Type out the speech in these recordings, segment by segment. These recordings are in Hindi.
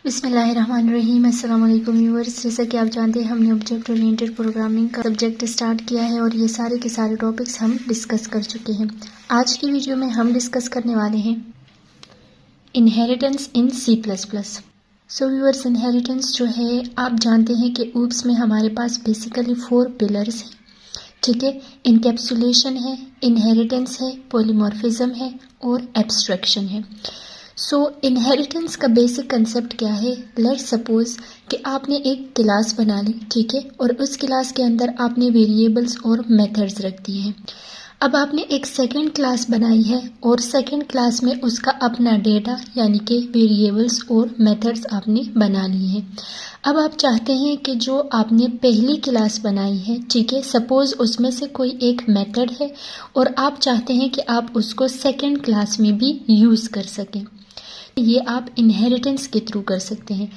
बिस्मिल्लाहिर्रहमानिर्रहीम। अस्सलाम वालेकुम व्यूअर्स। जैसा कि आप जानते हैं हमने ऑब्जेक्ट ओरिएंटेड प्रोग्रामिंग का सब्जेक्ट स्टार्ट किया है और ये सारे के सारे टॉपिक्स हम डिस्कस कर चुके हैं। आज की वीडियो में हम डिस्कस करने वाले हैं inheritance in C++। So viewers, inheritance जो है आप जानते हैं कि ऊप्स में हमारे पास बेसिकली 4 पिलर्स हैं। ठीक है, इनकैप्सुलेशन है, इनहेरिटेंस है, पॉलीमॉर्फिज्म है और एब्स्ट्रैक्शन है। सो इनहेरिटेंस का बेसिक कंसेप्ट क्या है? लेट्स सपोज कि आपने एक क्लास बना ली, ठीक है, और उस क्लास के अंदर आपने वेरिएबल्स और मेथड्स रख दिए हैं। अब आपने एक सेकंड क्लास बनाई है और सेकंड क्लास में उसका अपना डेटा यानी कि वेरिएबल्स और मेथड्स आपने बना लिए हैं। अब आप चाहते हैं कि जो आपने पहली क्लास बनाई है, ठीक है, सपोज उसमें से कोई एक मेथड है और आप चाहते हैं कि आप उसको सेकंड क्लास में भी यूज़ कर सकें। ये आप इनहेरिटेंस के थ्रू कर सकते हैं।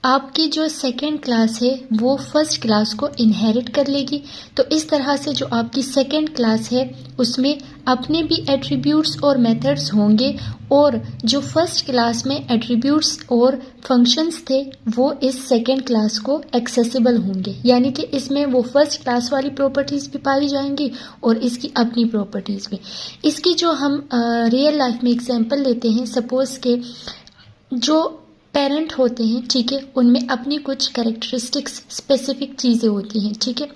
आपकी जो सेकंड क्लास है वो फर्स्ट क्लास को इनहेरिट कर लेगी। तो इस तरह से जो आपकी सेकंड क्लास है उसमें अपने भी एट्रीब्यूट्स और मेथड्स होंगे और जो फर्स्ट क्लास में एट्रीब्यूट्स और फंक्शंस थे वो इस सेकंड क्लास को एक्सेसिबल होंगे। यानी कि इसमें वो फर्स्ट क्लास वाली प्रॉपर्टीज़ भी पाई जाएंगी और इसकी अपनी प्रॉपर्टीज़ भी। इसकी जो हम रियल लाइफ में एग्जांपल लेते हैं, सपोज के जो पेरेंट होते हैं, ठीक है, उनमें अपनी कुछ कैरेक्टरिस्टिक्स स्पेसिफिक चीज़ें होती हैं, ठीक है।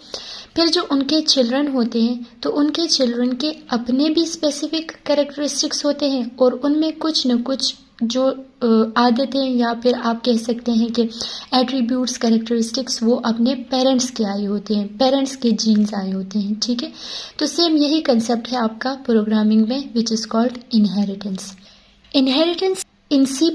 फिर जो उनके चिल्ड्रन होते हैं तो उनके चिल्ड्रन के अपने भी स्पेसिफिक कैरेक्टरिस्टिक्स होते हैं और उनमें कुछ न कुछ जो आदतें या फिर आप कह सकते हैं कि एट्रीब्यूट्स, कैरेक्टरिस्टिक्स वो अपने पेरेंट्स के आए होते हैं, पेरेंट्स के जीन्स आए होते हैं, ठीक है। तो सेम यही कंसेप्ट है आपका प्रोग्रामिंग में, which is called inheritance. Inheritance in C++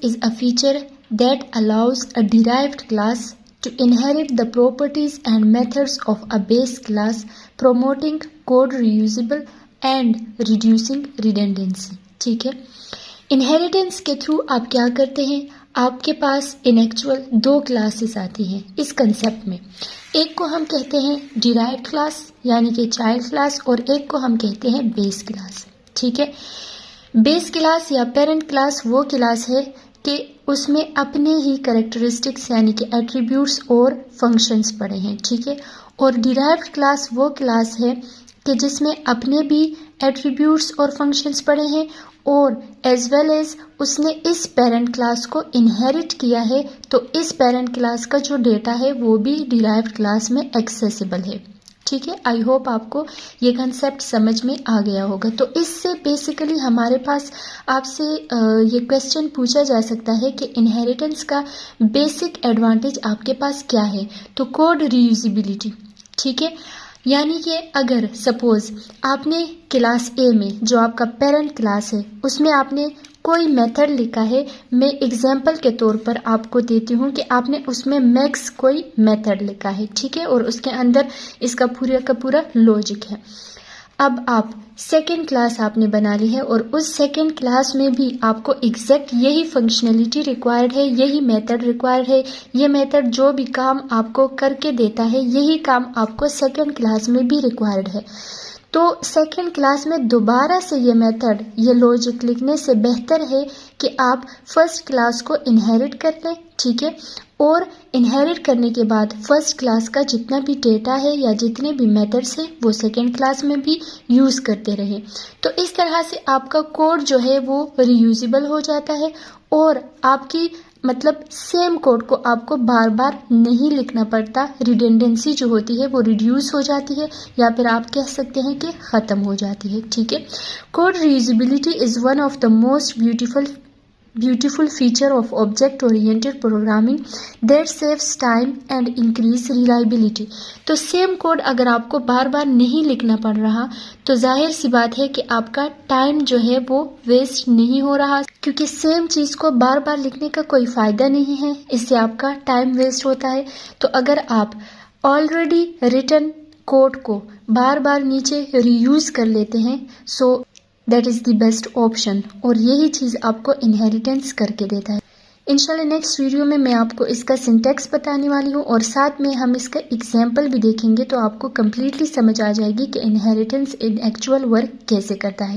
is a feature that allows a derived class to inherit the properties and methods of a base class, promoting code reusable and reducing redundancy। ठीक है, इनहेरिटेंस के थ्रू आप क्या करते हैं? आपके पास इन एक्चुअल 2 क्लासेस आती हैं इस कंसेप्ट में। एक को हम कहते हैं डिराइव्ड क्लास यानी कि चाइल्ड क्लास और एक को हम कहते हैं बेस क्लास। ठीक है, बेस क्लास या पेरेंट क्लास वो क्लास है कि उसमें अपने ही कैरेक्टरिस्टिक्स यानी कि एट्रीब्यूट्स और फंक्शंस पड़े हैं, ठीक है। और डिराइव्ड क्लास वो क्लास है कि जिसमें अपने भी एट्रीब्यूट्स और फंक्शंस पड़े हैं और एज वेल एज उसने इस पेरेंट क्लास को इनहेरिट किया है। तो इस पेरेंट क्लास का जो डेटा है वो भी डिराइव्ड क्लास में एक्सेसिबल है। ठीक है, आई होप आपको ये कंसेप्ट समझ में आ गया होगा। तो इससे बेसिकली हमारे पास आपसे ये क्वेश्चन पूछा जा सकता है कि इनहेरिटेंस का बेसिक एडवांटेज आपके पास क्या है? तो कोड रीयूजिबिलिटी। ठीक है, यानी कि अगर सपोज आपने क्लास ए में जो आपका पेरेंट क्लास है उसमें आपने कोई मेथड लिखा है, मैं एग्जाम्पल के तौर पर आपको देती हूँ कि आपने उसमें मैक्स कोई मेथड लिखा है, ठीक है, और उसके अंदर इसका पूरा का पूरा लॉजिक है। अब आप सेकेंड क्लास आपने बना ली है और उस सेकेंड क्लास में भी आपको एग्जैक्ट यही फंक्शनलिटी रिक्वायर्ड है, यही मेथड रिक्वायर्ड है। ये मेथड जो भी काम आपको करके देता है यही काम आपको सेकेंड क्लास में भी रिक्वायर्ड है। तो सेकेंड क्लास में दोबारा से ये मेथड, ये लॉजिक लिखने से बेहतर है कि आप फर्स्ट क्लास को इनहेरिट कर लें, ठीक है, और इनहेरिट करने के बाद फर्स्ट क्लास का जितना भी डेटा है या जितने भी मेथड्स हैं वो सेकेंड क्लास में भी यूज़ करते रहें। तो इस तरह से आपका कोड जो है वो रीयूजेबल हो जाता है और आपकी मतलब सेम कोड को आपको बार बार नहीं लिखना पड़ता। रिडंडेंसी जो होती है वो रिड्यूस हो जाती है या फिर आप कह सकते हैं कि ख़त्म हो जाती है। ठीक है, code reusability is one of the most beautiful feature of object oriented programming that saves time and increase reliability। तो सेम कोड अगर आपको बार बार नहीं लिखना पड़ रहा तो जाहिर सी बात है कि आपका टाइम जो है वो वेस्ट नहीं हो रहा, क्योंकि सेम चीज़ को बार बार लिखने का कोई फ़ायदा नहीं है, इससे आपका टाइम वेस्ट होता है। तो अगर आप ऑलरेडी रिटन कोड को बार बार नीचे रीयूज़ कर लेते हैं so that is the best option और यही चीज़ आपको इनहेरिटेंस करके देता है। इंशाल्लाह नेक्स्ट वीडियो में मैं आपको इसका सिंटैक्स बताने वाली हूँ और साथ में हम इसका एग्जाम्पल भी देखेंगे तो आपको कम्प्लीटली समझ आ जाएगी कि इनहेरिटेंस इन एक्चुअल वर्क कैसे करता है।